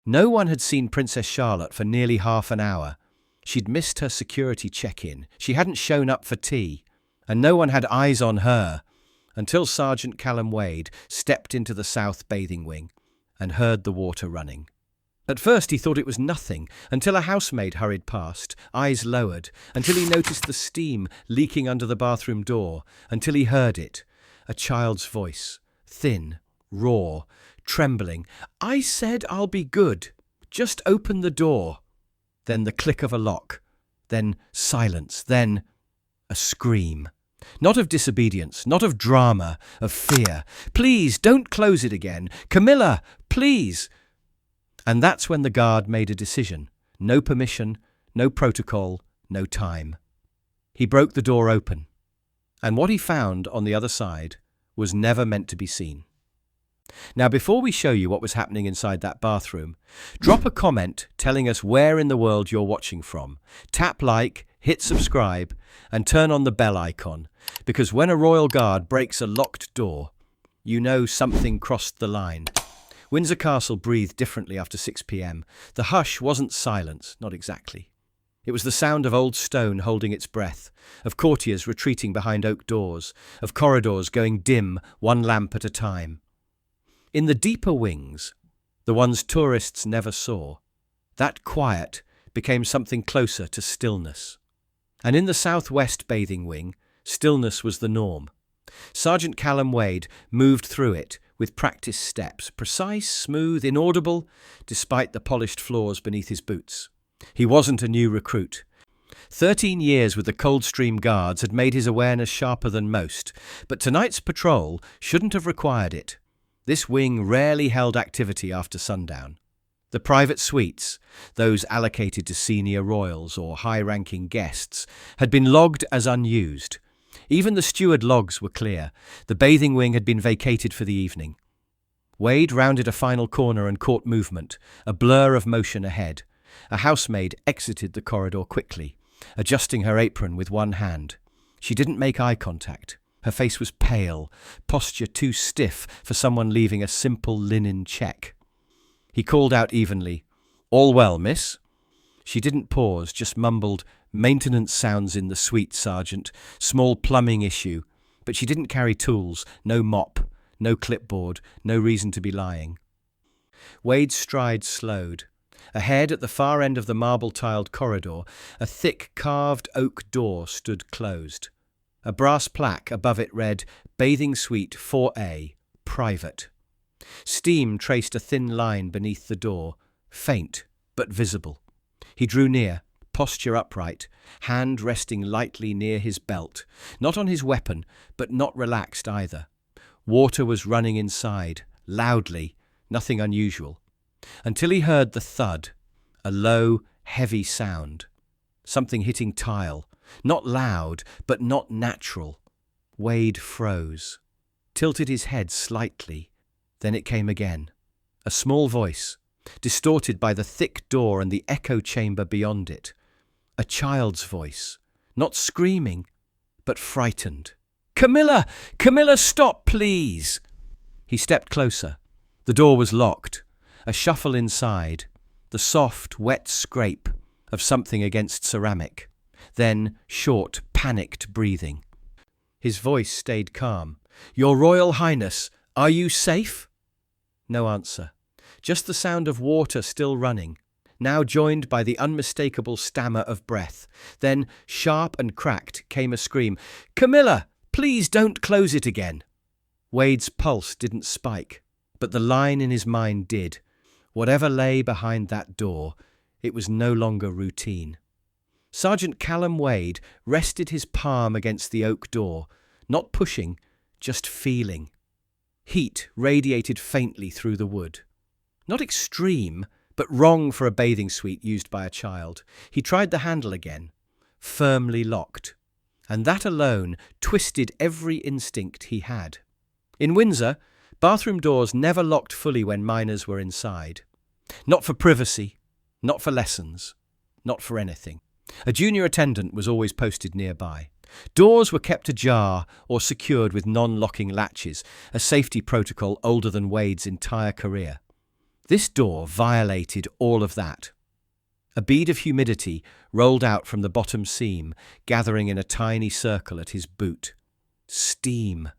No one had seen Princess Charlotte for nearly half an hour. She'd missed her security check-in. She hadn't shown up for tea. And no one had eyes on her until Sergeant Callum Wade stepped into the south bathing wing and heard the water running. At first he thought it was nothing, until a housemaid hurried past, eyes lowered, until he noticed the steam leaking under the bathroom door, until he heard it, a child's voice, thin, raw, trembling. "I said I'll be good. Just open the door." Then the click of a lock, then silence, then a scream. Not of disobedience, not of drama, of fear. "Please, don't close it again. Camilla, please." And that's when the guard made a decision. No permission, no protocol, no time. He broke the door open. And what he found on the other side was never meant to be seen. Now, before we show you what was happening inside that bathroom, drop a comment telling us where in the world you're watching from. Tap like, hit subscribe, and turn on the bell icon, because when a royal guard breaks a locked door, you know something crossed the line. Windsor Castle breathed differently after 6 p.m. The hush wasn't silence, not exactly. It was the sound of old stone holding its breath, of courtiers retreating behind oak doors, of corridors going dim, one lamp at a time. In the deeper wings, the ones tourists never saw, that quiet became something closer to stillness. And in the southwest bathing wing, stillness was the norm. Sergeant Callum Wade moved through it with practiced steps, precise, smooth, inaudible, despite the polished floors beneath his boots. He wasn't a new recruit. 13 years with the Coldstream Guards had made his awareness sharper than most, but tonight's patrol shouldn't have required it. This wing rarely held activity after sundown. The private suites, those allocated to senior royals or high-ranking guests, had been logged as unused. Even the steward logs were clear. The bathing wing had been vacated for the evening. Wade rounded a final corner and caught movement, a blur of motion ahead. A housemaid exited the corridor quickly, adjusting her apron with one hand. She didn't make eye contact. Her face was pale, posture too stiff for someone leaving a simple linen check. He called out evenly, "All well, miss?" She didn't pause, just mumbled, "Maintenance sounds in the suite, Sergeant. Small plumbing issue." But she didn't carry tools, no mop, no clipboard, no reason to be lying. Wade's stride slowed. Ahead, at the far end of the marble-tiled corridor, a thick carved oak door stood closed. A brass plaque above it read, "Bathing Suite 4A, Private." Steam traced a thin line beneath the door, faint but visible. He drew near, posture upright, hand resting lightly near his belt, not on his weapon, but not relaxed either. Water was running inside, loudly, nothing unusual, until he heard the thud, a low, heavy sound. Something hitting tile, not loud, but not natural. Wade froze, tilted his head slightly. Then it came again. A small voice, distorted by the thick door and the echo chamber beyond it. A child's voice, not screaming, but frightened. "Camilla! Camilla, stop, please!" He stepped closer. The door was locked. A shuffle inside. The soft, wet scrape of something against ceramic. Then short, panicked breathing. His voice stayed calm. "Your Royal Highness, are you safe?" No answer. Just the sound of water still running, now joined by the unmistakable stammer of breath. Then, sharp and cracked, came a scream. "Camilla, please don't close it again." Wade's pulse didn't spike, but the line in his mind did. Whatever lay behind that door, it was no longer routine. Sergeant Callum Wade rested his palm against the oak door, not pushing, just feeling. Heat radiated faintly through the wood. Not extreme, but wrong for a bathing suite used by a child. He tried the handle again, firmly locked. And that alone twisted every instinct he had. In Windsor, bathroom doors never locked fully when minors were inside. Not for privacy, not for lessons, not for anything. A junior attendant was always posted nearby. Doors were kept ajar or secured with non-locking latches, a safety protocol older than Wade's entire career. This door violated all of that. A bead of humidity rolled out from the bottom seam, gathering in a tiny circle at his boot. Steam.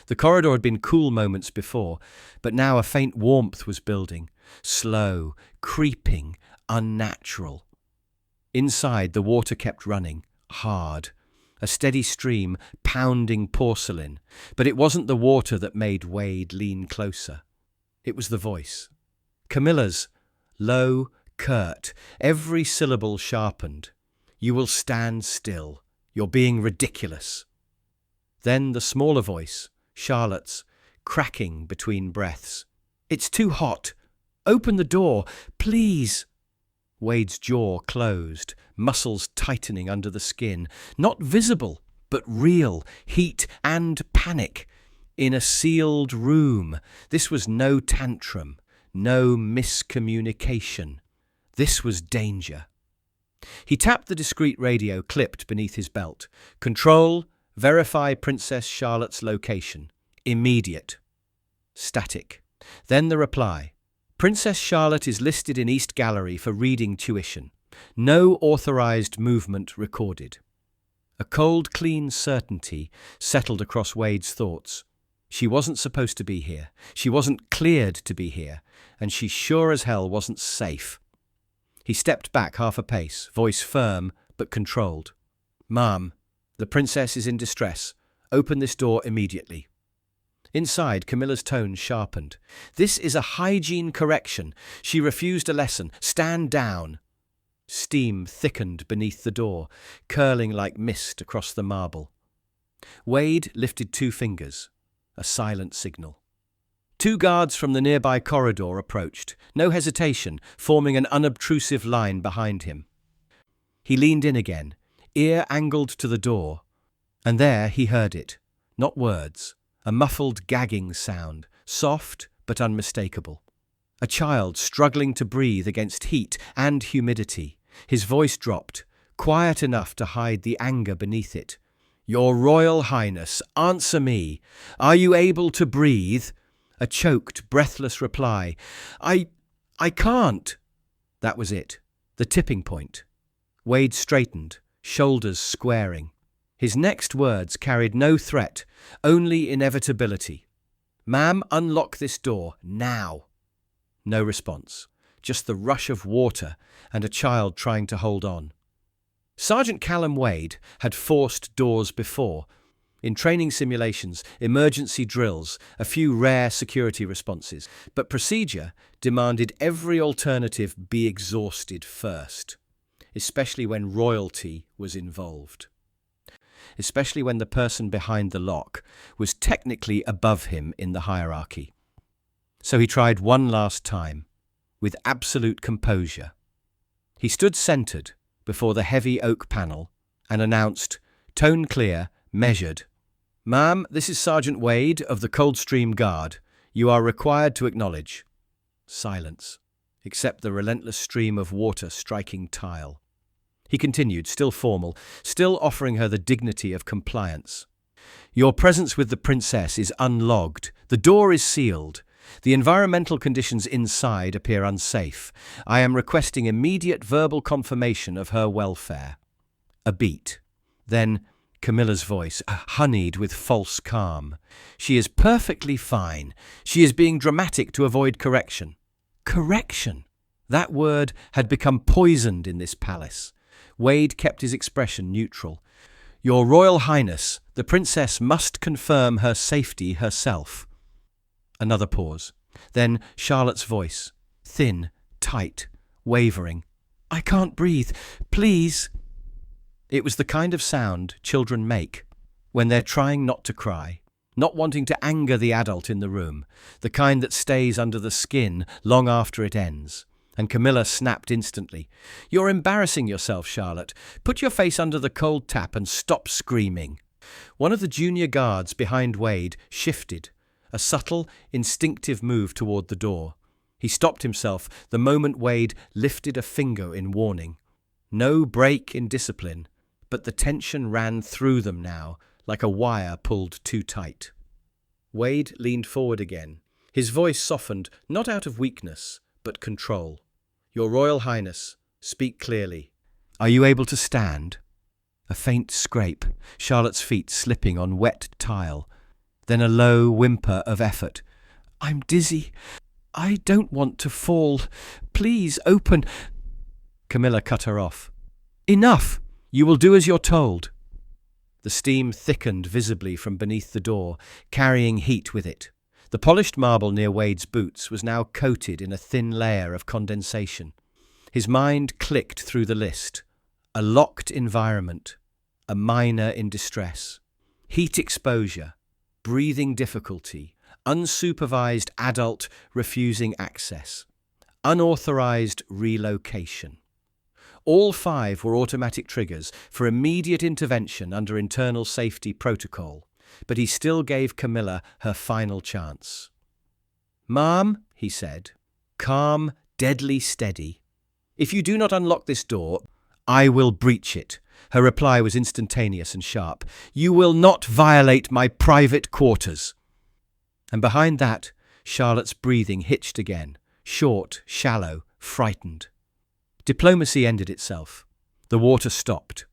The corridor had been cool moments before, but now a faint warmth was building, slow, creeping, unnatural. Inside, the water kept running, hard, a steady stream pounding porcelain, but it wasn't the water that made Wade lean closer. It was the voice. Camilla's, low, curt, every syllable sharpened. "You will stand still. You're being ridiculous." Then the smaller voice, Charlotte's, cracking between breaths. "It's too hot. Open the door, please." Wade's jaw closed, muscles tightening under the skin. Not visible, but real, heat and panic. In a sealed room. This was no tantrum, no miscommunication. This was danger. He tapped the discreet radio clipped beneath his belt. "Control, verify Princess Charlotte's location. Immediate." Static. Then the reply. "Princess Charlotte is listed in East Gallery for reading tuition. No authorized movement recorded." A cold, clean certainty settled across Wade's thoughts. She wasn't supposed to be here. She wasn't cleared to be here. And she sure as hell wasn't safe. He stepped back half a pace, voice firm but controlled. "Ma'am, the princess is in distress. Open this door immediately." Inside, Camilla's tone sharpened. "This is a hygiene correction. She refused a lesson. Stand down." Steam thickened beneath the door, curling like mist across the marble. Wade lifted 2 fingers, a silent signal. 2 guards from the nearby corridor approached, no hesitation, forming an unobtrusive line behind him. He leaned in again, ear angled to the door, and there he heard it, not words, a muffled gagging sound, soft but unmistakable. A child struggling to breathe against heat and humidity. His voice dropped, quiet enough to hide the anger beneath it. "Your Royal Highness, answer me. Are you able to breathe?" A choked, breathless reply. I can't." That was it. The tipping point. Wade straightened, shoulders squaring. His next words carried no threat, only inevitability. "Ma'am, unlock this door, now." No response, just the rush of water and a child trying to hold on. Sergeant Callum Wade had forced doors before, in training simulations, emergency drills, a few rare security responses, but procedure demanded every alternative be exhausted first, especially when royalty was involved. Especially when the person behind the lock was technically above him in the hierarchy. So he tried one last time, with absolute composure. He stood centered before the heavy oak panel and announced, tone clear, measured, "Ma'am, this is Sergeant Wade of the Coldstream Guard. You are required to acknowledge." Silence, except the relentless stream of water striking tile. He continued, still formal, still offering her the dignity of compliance. "Your presence with the princess is unlogged. The door is sealed. The environmental conditions inside appear unsafe. I am requesting immediate verbal confirmation of her welfare." A beat. Then Camilla's voice, honeyed with false calm. "She is perfectly fine. She is being dramatic to avoid correction." Correction! That word had become poisoned in this palace. Wade kept his expression neutral. "Your Royal Highness, the princess must confirm her safety herself." Another pause. Then Charlotte's voice, thin, tight, wavering. "I can't breathe. Please." It was the kind of sound children make when they're trying not to cry, not wanting to anger the adult in the room, the kind that stays under the skin long after it ends. And Camilla snapped instantly. "You're embarrassing yourself, Charlotte. Put your face under the cold tap and stop screaming." One of the junior guards behind Wade shifted, a subtle, instinctive move toward the door. He stopped himself the moment Wade lifted a finger in warning. No break in discipline, but the tension ran through them now, like a wire pulled too tight. Wade leaned forward again, His voice softened, not out of weakness, but control. "Your Royal Highness, speak clearly. Are you able to stand?" A faint scrape, Charlotte's feet slipping on wet tile. Then a low whimper of effort. "I'm dizzy. I don't want to fall. Please open." Camilla cut her off. "Enough! You will do as you're told." The steam thickened visibly from beneath the door, carrying heat with it. The polished marble near Wade's boots was now coated in a thin layer of condensation. His mind clicked through the list. A locked environment, a minor in distress, heat exposure, breathing difficulty, unsupervised adult refusing access, unauthorized relocation. All 5 were automatic triggers for immediate intervention under internal safety protocol, but he still gave Camilla her final chance. "Ma'am," he said, calm, deadly steady, "if you do not unlock this door, I will breach it." Her reply was instantaneous and sharp. "You will not violate my private quarters." And behind that, Charlotte's breathing hitched again, short, shallow, frightened. Diplomacy ended itself. The water stopped.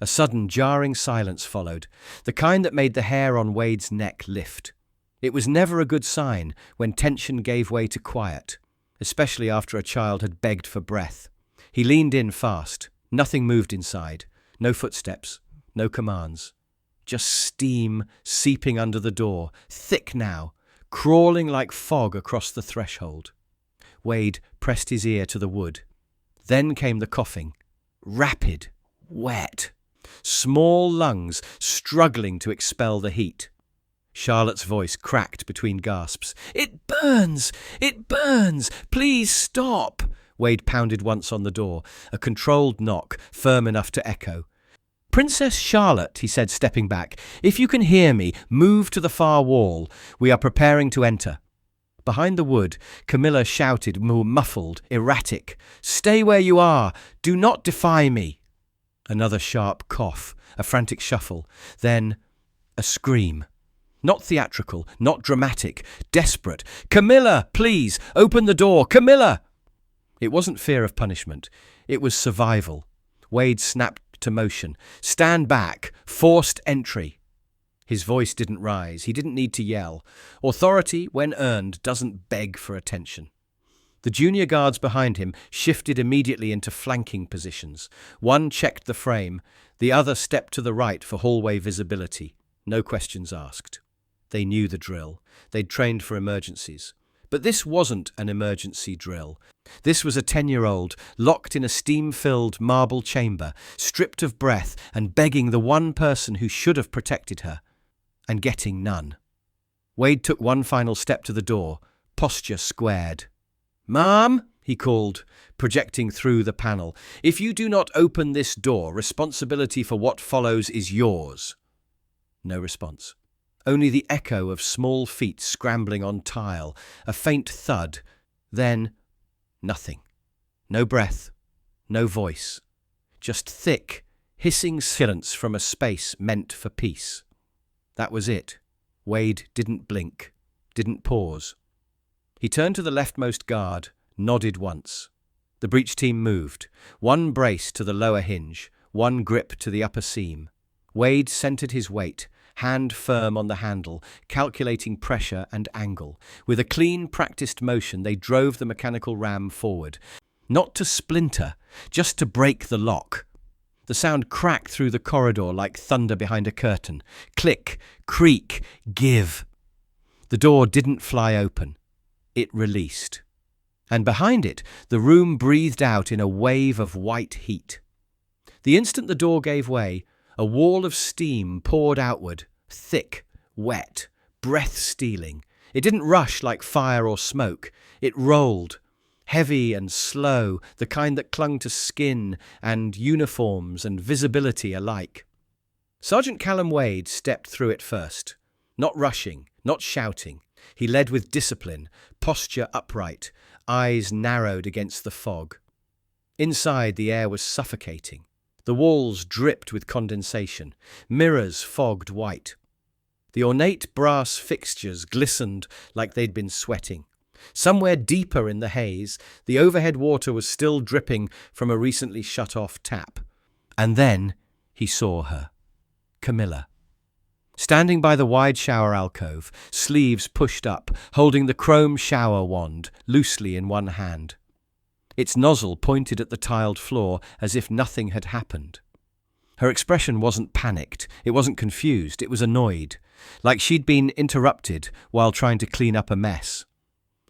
A sudden, jarring silence followed, the kind that made the hair on Wade's neck lift. It was never a good sign when tension gave way to quiet, especially after a child had begged for breath. He leaned in fast. Nothing moved inside. No footsteps. No commands. Just steam seeping under the door, thick now, crawling like fog across the threshold. Wade pressed his ear to the wood. Then came the coughing. Rapid. Wet. Small lungs struggling to expel the heat. Charlotte's voice cracked between gasps. "It burns! It burns! Please stop!" Wade pounded once on the door, a controlled knock, firm enough to echo. "Princess Charlotte," he said, stepping back, "if you can hear me, move to the far wall. We are preparing to enter." Behind the wood, Camilla shouted, more muffled, erratic, "Stay where you are! Do not defy me!" Another sharp cough, a frantic shuffle, then a scream. Not theatrical, not dramatic, desperate. "Camilla, please, open the door! Camilla!" It wasn't fear of punishment. It was survival. Wade snapped to motion. "Stand back! Forced entry!" His voice didn't rise. He didn't need to yell. Authority, when earned, doesn't beg for attention. The junior guards behind him shifted immediately into flanking positions. One checked the frame. The other stepped to the right for hallway visibility. No questions asked. They knew the drill. They'd trained for emergencies. But this wasn't an emergency drill. This was a 10-year-old, locked in a steam-filled marble chamber, stripped of breath and begging the one person who should have protected her, and getting none. Wade took one final step to the door, posture squared. "Ma'am," he called, projecting through the panel, "if you do not open this door, responsibility for what follows is yours." No response. Only the echo of small feet scrambling on tile, a faint thud, then nothing. No breath, no voice. Just thick, hissing silence from a space meant for peace. That was it. Wade didn't blink, didn't pause. He turned to the leftmost guard, nodded once. The breach team moved, one brace to the lower hinge, one grip to the upper seam. Wade centered his weight, hand firm on the handle, calculating pressure and angle. With a clean, practiced motion, they drove the mechanical ram forward. Not to splinter, just to break the lock. The sound cracked through the corridor like thunder behind a curtain. Click, creak, give. The door didn't fly open. It released. And behind it, the room breathed out in a wave of white heat. The instant the door gave way, a wall of steam poured outward, thick, wet, breath-stealing. It didn't rush like fire or smoke. It rolled, heavy and slow, the kind that clung to skin and uniforms and visibility alike. Sergeant Callum Wade stepped through it first, not rushing, not shouting. He led with discipline, posture upright, eyes narrowed against the fog. Inside, the air was suffocating. The walls dripped with condensation, mirrors fogged white. The ornate brass fixtures glistened like they'd been sweating. Somewhere deeper in the haze, the overhead water was still dripping from a recently shut-off tap. And then he saw her. Camilla. Standing by the wide shower alcove, sleeves pushed up, holding the chrome shower wand loosely in one hand. Its nozzle pointed at the tiled floor as if nothing had happened. Her expression wasn't panicked, it wasn't confused, it was annoyed, like she'd been interrupted while trying to clean up a mess.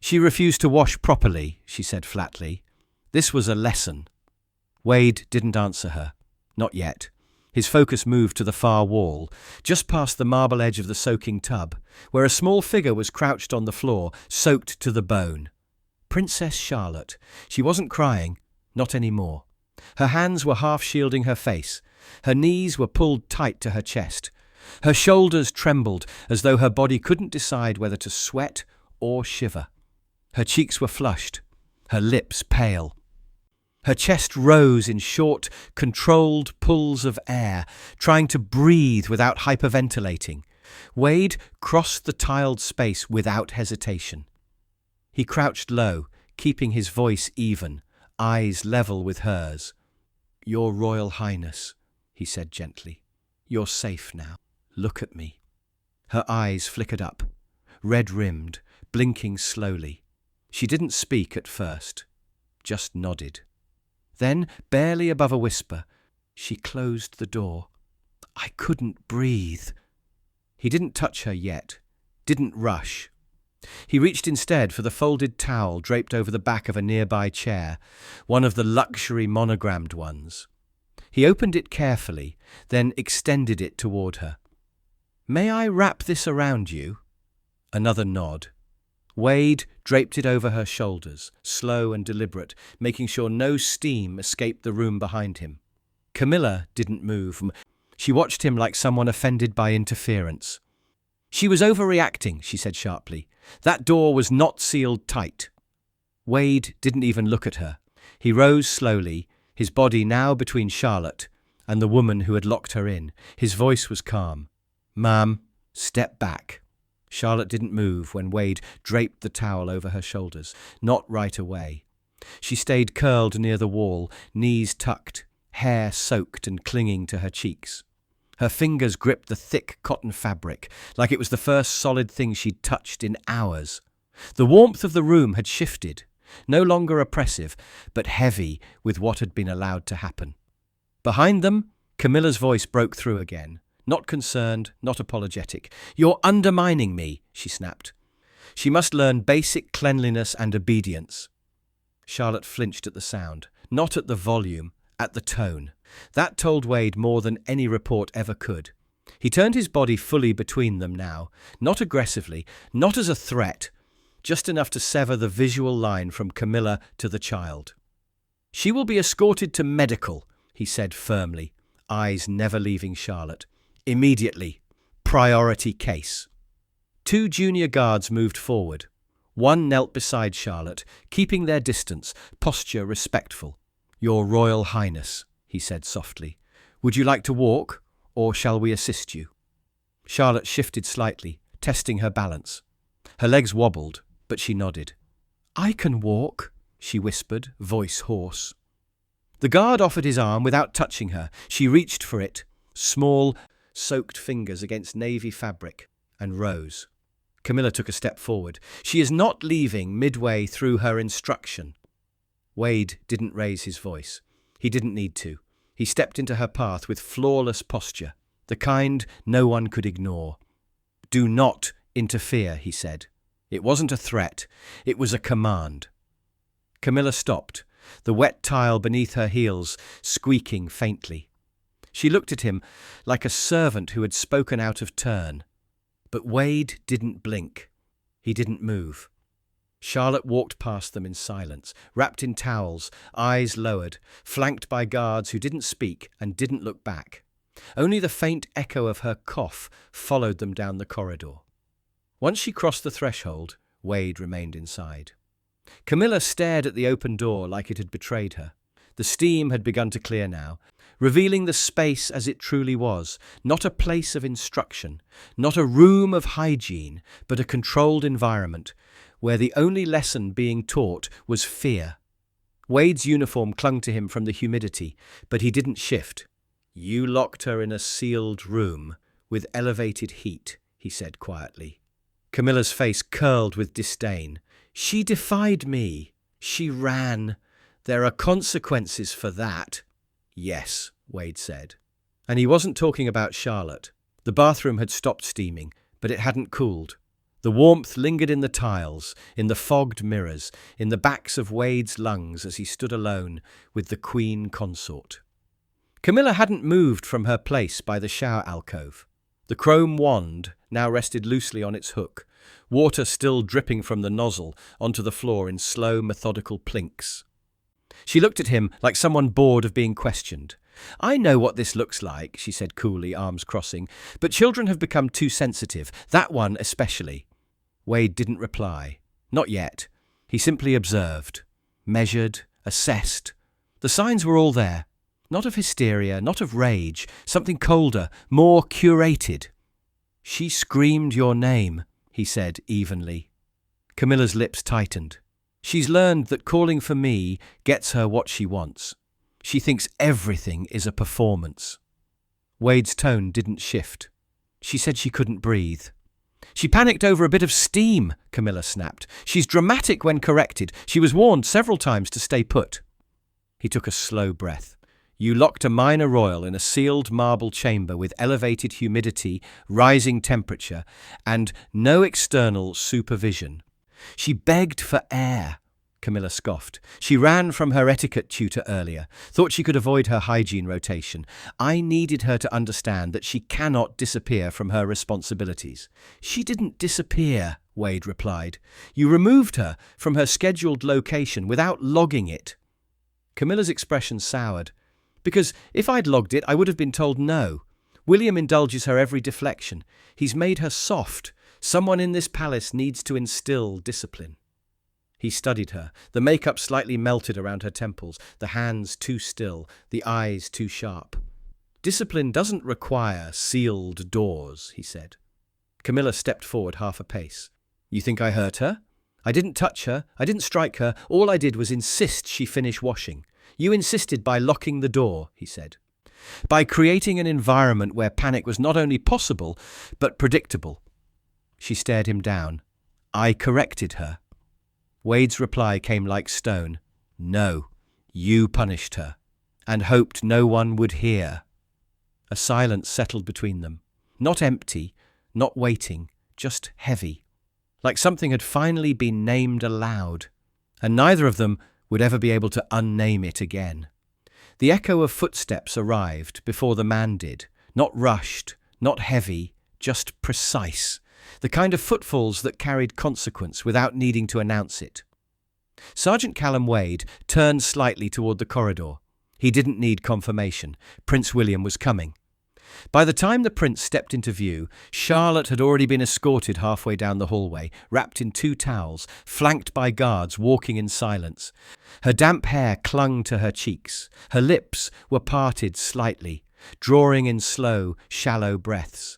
She refused to wash properly, she said flatly. This was a lesson. Wade didn't answer her. Not yet. His focus moved to the far wall, just past the marble edge of the soaking tub, where a small figure was crouched on the floor, soaked to the bone. Princess Charlotte. She wasn't crying, not anymore. Her hands were half shielding her face. Her knees were pulled tight to her chest. Her shoulders trembled as though her body couldn't decide whether to sweat or shiver. Her cheeks were flushed, her lips pale. Her chest rose in short, controlled pulls of air, trying to breathe without hyperventilating. Wade crossed the tiled space without hesitation. He crouched low, keeping his voice even, eyes level with hers. "Your Royal Highness," he said gently. "You're safe now. Look at me." Her eyes flickered up, red-rimmed, blinking slowly. She didn't speak at first, just nodded. Then, barely above a whisper, she closed the door. "I couldn't breathe." He didn't touch her yet, didn't rush. He reached instead for the folded towel draped over the back of a nearby chair, one of the luxury monogrammed ones. He opened it carefully, then extended it toward her. "May I wrap this around you?" Another nod. Wade draped it over her shoulders, slow and deliberate, making sure no steam escaped the room behind him. Camilla didn't move. She watched him like someone offended by interference. "She was overreacting," she said sharply. "That door was not sealed tight." Wade didn't even look at her. He rose slowly, his body now between Charlotte and the woman who had locked her in. His voice was calm. "Ma'am, step back." Charlotte didn't move when Wade draped the towel over her shoulders, not right away. She stayed curled near the wall, knees tucked, hair soaked and clinging to her cheeks. Her fingers gripped the thick cotton fabric, like it was the first solid thing she'd touched in hours. The warmth of the room had shifted, no longer oppressive, but heavy with what had been allowed to happen. Behind them, Camilla's voice broke through again. Not concerned, not apologetic. "You're undermining me," she snapped. She must learn basic cleanliness and obedience. Charlotte flinched at the sound, not at the volume, at the tone. That told Wade more than any report ever could. He turned his body fully between them now, not aggressively, not as a threat, just enough to sever the visual line from Camilla to the child. "She will be escorted to medical," he said firmly, eyes never leaving Charlotte. "Immediately. Priority case." Two junior guards moved forward. One knelt beside Charlotte, keeping their distance, posture respectful. "Your Royal Highness," he said softly. "Would you like to walk, or shall we assist you?" Charlotte shifted slightly, testing her balance. Her legs wobbled, but she nodded. "I can walk," she whispered, voice hoarse. The guard offered his arm without touching her. She reached for it, small, soaked fingers against navy fabric, and rose. Camilla took a step forward. "She is not leaving midway through her instruction." Wade didn't raise his voice. He didn't need to. He stepped into her path with flawless posture, the kind no one could ignore. "Do not interfere," he said. It wasn't a threat. It was a command. Camilla stopped, the wet tile beneath her heels squeaking faintly. She looked at him like a servant who had spoken out of turn. But Wade didn't blink. He didn't move. Charlotte walked past them in silence, wrapped in towels, eyes lowered, flanked by guards who didn't speak and didn't look back. Only the faint echo of her cough followed them down the corridor. Once she crossed the threshold, Wade remained inside. Camilla stared at the open door like it had betrayed her. The steam had begun to clear now, revealing the space as it truly was, not a place of instruction, not a room of hygiene, but a controlled environment, where the only lesson being taught was fear. Wade's uniform clung to him from the humidity, but he didn't shift. "You locked her in a sealed room with elevated heat," he said quietly. Camilla's face curled with disdain. "She defied me. She ran. There are consequences for that." "Yes," Wade said. And he wasn't talking about Charlotte. The bathroom had stopped steaming, but it hadn't cooled. The warmth lingered in the tiles, in the fogged mirrors, in the backs of Wade's lungs as he stood alone with the Queen Consort. Camilla hadn't moved from her place by the shower alcove. The chrome wand now rested loosely on its hook, water still dripping from the nozzle onto the floor in slow, methodical plinks. She looked at him like someone bored of being questioned. "I know what this looks like," she said coolly, arms crossing, "but children have become too sensitive, that one especially." Wade didn't reply. Not yet. He simply observed, measured, assessed. The signs were all there. Not of hysteria, not of rage, something colder, more curated. "She screamed your name," he said evenly. Camilla's lips tightened. "She's learned that calling for me gets her what she wants. She thinks everything is a performance." Wade's tone didn't shift. "She said she couldn't breathe." "She panicked over a bit of steam," Camilla snapped. "She's dramatic when corrected. She was warned several times to stay put." He took a slow breath. "You locked a minor royal in a sealed marble chamber with elevated humidity, rising temperature, and no external supervision. She begged for air," Camilla scoffed. "She ran from her etiquette tutor earlier, thought she could avoid her hygiene rotation. I needed her to understand that she cannot disappear from her responsibilities." "She didn't disappear," Wade replied. "You removed her from her scheduled location without logging it." Camilla's expression soured. "Because if I'd logged it, I would have been told no. William indulges her every deflection. He's made her soft. Someone in this palace needs to instill discipline." He studied her, the makeup slightly melted around her temples, the hands too still, the eyes too sharp. "Discipline doesn't require sealed doors," he said. Camilla stepped forward half a pace. "You think I hurt her? I didn't touch her, I didn't strike her, all I did was insist she finish washing. You insisted by locking the door," he said. "By creating an environment where panic was not only possible, but predictable." She stared him down. "I corrected her." Wade's reply came like stone. "No, you punished her, and hoped no one would hear." A silence settled between them. Not empty, not waiting, just heavy. Like something had finally been named aloud, and neither of them would ever be able to unname it again. The echo of footsteps arrived before the man did, not rushed, not heavy, just precise. The kind of footfalls that carried consequence without needing to announce it. Sergeant Callum Wade turned slightly toward the corridor. He didn't need confirmation. Prince William was coming. By the time the prince stepped into view, Charlotte had already been escorted halfway down the hallway, wrapped in 2 towels, flanked by guards walking in silence. Her damp hair clung to her cheeks. Her lips were parted slightly, drawing in slow, shallow breaths.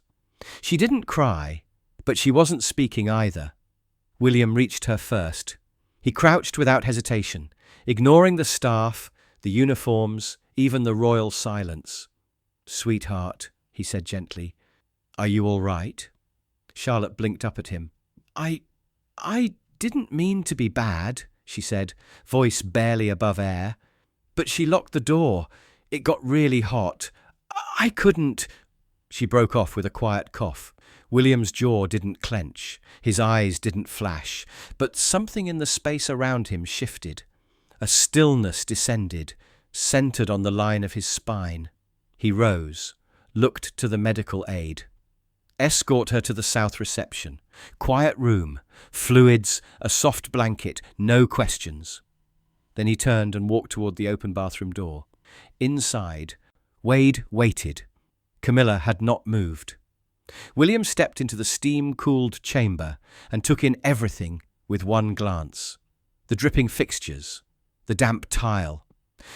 She didn't cry, but she wasn't speaking either. William reached her first. He crouched without hesitation, ignoring the staff, the uniforms, even the royal silence. "Sweetheart," he said gently, "are you all right?" Charlotte blinked up at him. I didn't mean to be bad," she said, voice barely above air. "But she locked the door. It got really hot. I couldn't—" She broke off with a quiet cough. William's jaw didn't clench, his eyes didn't flash, but something in the space around him shifted. A stillness descended, centered on the line of his spine. He rose, looked to the medical aide. "Escort her to the south reception. Quiet room, fluids, a soft blanket, no questions." Then he turned and walked toward the open bathroom door. Inside, Wade waited. Camilla had not moved. William stepped into the steam-cooled chamber and took in everything with one glance. The dripping fixtures, the damp tile,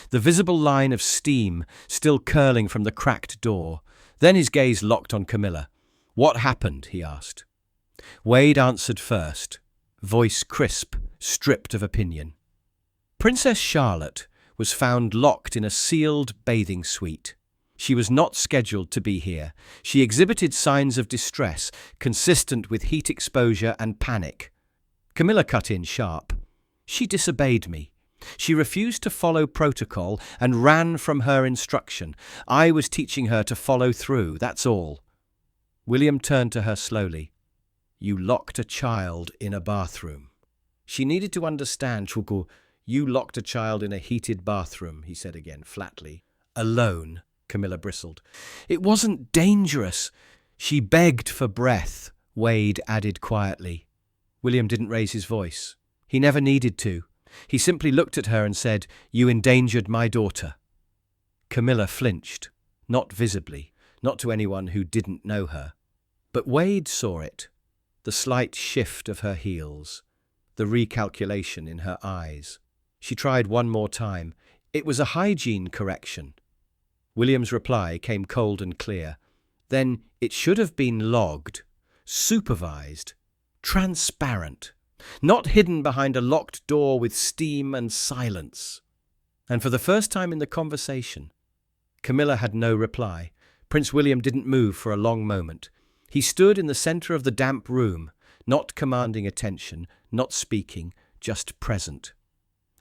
the visible line of steam still curling from the cracked door. Then his gaze locked on Camilla. "What happened?" he asked. Wade answered first, voice crisp, stripped of opinion. Princess Charlotte was found locked in a sealed bathing suite. She was not scheduled to be here. She exhibited signs of distress, consistent with heat exposure and panic. Camilla cut in sharp. "She disobeyed me. She refused to follow protocol and ran from her instruction. I was teaching her to follow through, that's all." William turned to her slowly. "You locked a child in a bathroom." She needed to understand, Chuku. "You locked a child in a heated bathroom," he said again, flatly. "Alone," Camilla bristled. "It wasn't dangerous." "She begged for breath," Wade added quietly. William didn't raise his voice. He never needed to. He simply looked at her and said, "You endangered my daughter." Camilla flinched, not visibly, not to anyone who didn't know her. But Wade saw it, the slight shift of her heels, the recalculation in her eyes. She tried one more time. It was a hygiene correction. William's reply came cold and clear. "Then it should have been logged, supervised, transparent, not hidden behind a locked door with steam and silence." And for the first time in the conversation, Camilla had no reply. Prince William didn't move for a long moment. He stood in the centre of the damp room, not commanding attention, not speaking, just present.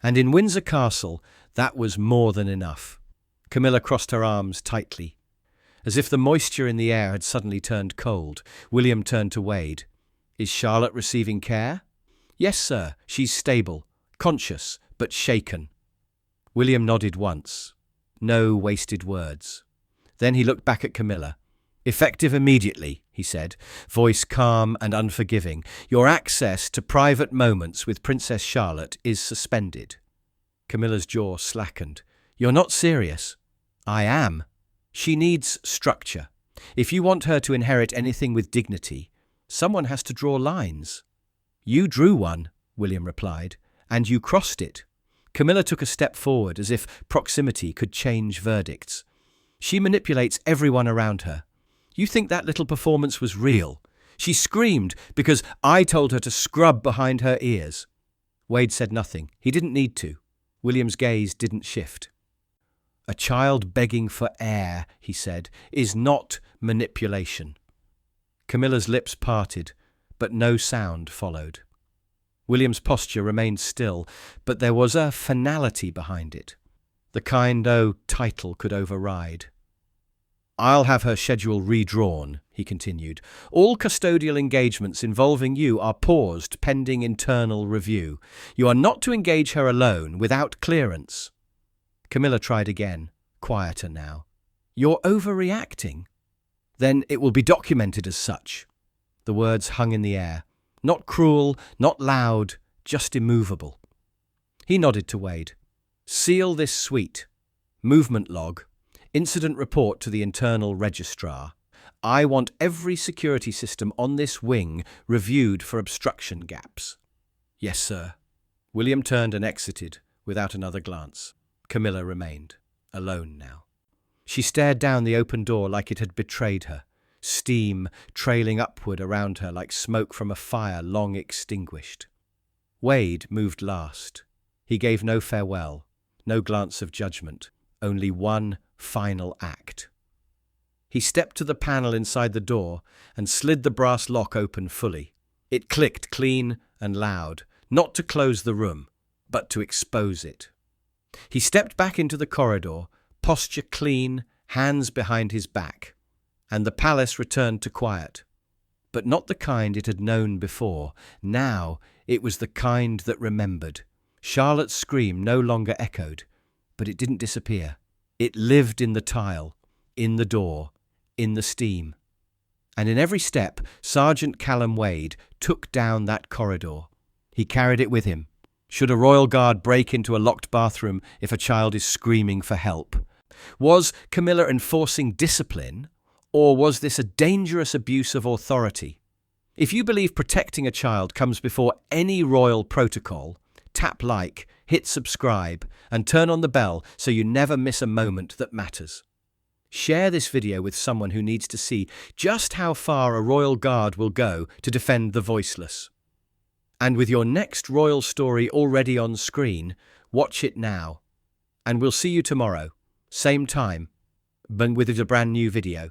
And in Windsor Castle, that was more than enough. Camilla crossed her arms tightly. As if the moisture in the air had suddenly turned cold, William turned to Wade. "Is Charlotte receiving care?" "Yes, sir. She's stable, conscious, but shaken." William nodded once. No wasted words. Then he looked back at Camilla. "Effective immediately," he said, voice calm and unforgiving. "Your access to private moments with Princess Charlotte is suspended." Camilla's jaw slackened. "You're not serious." "I am. She needs structure. If you want her to inherit anything with dignity, someone has to draw lines." "You drew one," William replied, "and you crossed it." Camilla took a step forward as if proximity could change verdicts. "She manipulates everyone around her. You think that little performance was real? She screamed because I told her to scrub behind her ears." Wade said nothing. He didn't need to. William's gaze didn't shift. "A child begging for air," he said, "is not manipulation." Camilla's lips parted, but no sound followed. William's posture remained still, but there was a finality behind it, the kind no title could override. "I'll have her schedule redrawn," he continued. "All custodial engagements involving you are paused pending internal review. You are not to engage her alone without clearance." Camilla tried again, quieter now. "You're overreacting." "Then it will be documented as such." The words hung in the air. Not cruel, not loud, just immovable. He nodded to Wade. "Seal this suite. Movement log. Incident report to the internal registrar. I want every security system on this wing reviewed for obstruction gaps." "Yes, sir." William turned and exited, without another glance. Camilla remained, alone now. She stared down the open door like it had betrayed her, steam trailing upward around her like smoke from a fire long extinguished. Wade moved last. He gave no farewell, no glance of judgment, only one final act. He stepped to the panel inside the door and slid the brass lock open fully. It clicked clean and loud, not to close the room, but to expose it. He stepped back into the corridor, posture clean, hands behind his back, and the palace returned to quiet. But not the kind it had known before. Now it was the kind that remembered. Charlotte's scream no longer echoed, but it didn't disappear. It lived in the tile, in the door, in the steam. And in every step, Sergeant Callum Wade took down that corridor. He carried it with him. Should a royal guard break into a locked bathroom if a child is screaming for help? Was Camilla enforcing discipline, or was this a dangerous abuse of authority? If you believe protecting a child comes before any royal protocol, tap like, hit subscribe, and turn on the bell so you never miss a moment that matters. Share this video with someone who needs to see just how far a royal guard will go to defend the voiceless. And with your next royal story already on screen, watch it now. And we'll see you tomorrow, same time, but with a brand new video.